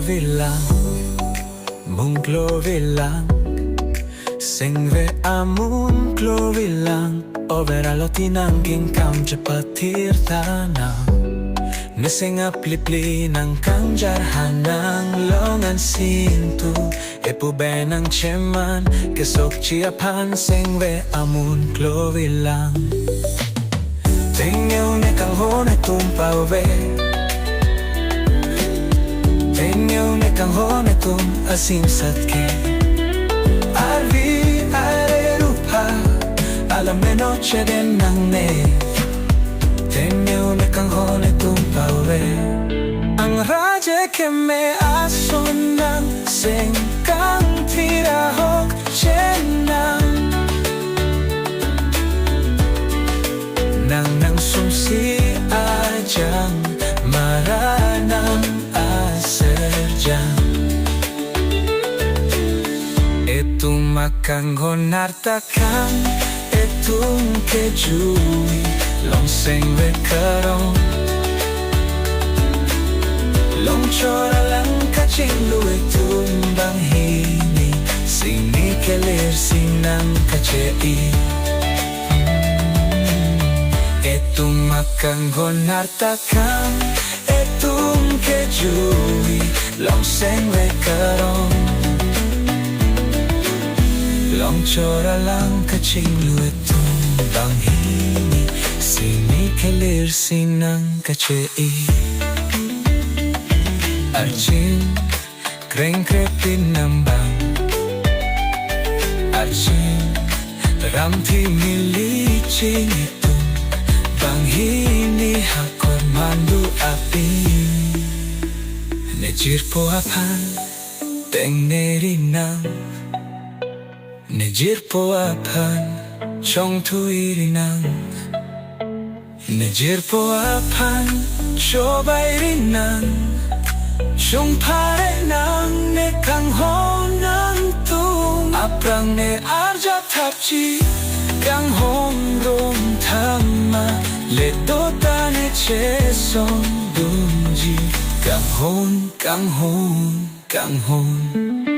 klovilang, mung klovilang, singve amun klovilang, overalotinang ginkam japatir tanang. Nising aplipli ng kangjarhanang longan sintu Epube ng cheman kesok chiapan singve amun klovilang. Tingyaw ne kang hone tumpauve, tingyaw ne kang hone tum asim satke. Arvi arerupa alam ne noche de nang ne. Tingyaw ne kang hone tumpauve. Ang raja ke me ason ng singkang tirahok chenang. Nang sumsi ajang maranang aserjang. Etung makanggon artakang etung kejui longseng vekarong. Long chora lang kaching luwag tumbang hini sini kelir sinang kachei. Etung makanggon artakang etung kejui longseng vekarong. Long chora lang kaching luwag tumbang hini sini kelir sinang kachei. Arjin kreng krepin nambang, Arjin ramthi milicing itu bang hini hakor mandu api. Nejir po apan teng nerinang, nejir po apan chong tuirinang, nejir po apan chobairinang. Siyong pare nang ne kang honang tung aprang ne arja tapchi kang hong rom tama le tota ne che song dunji kang hon kang hon kang hon.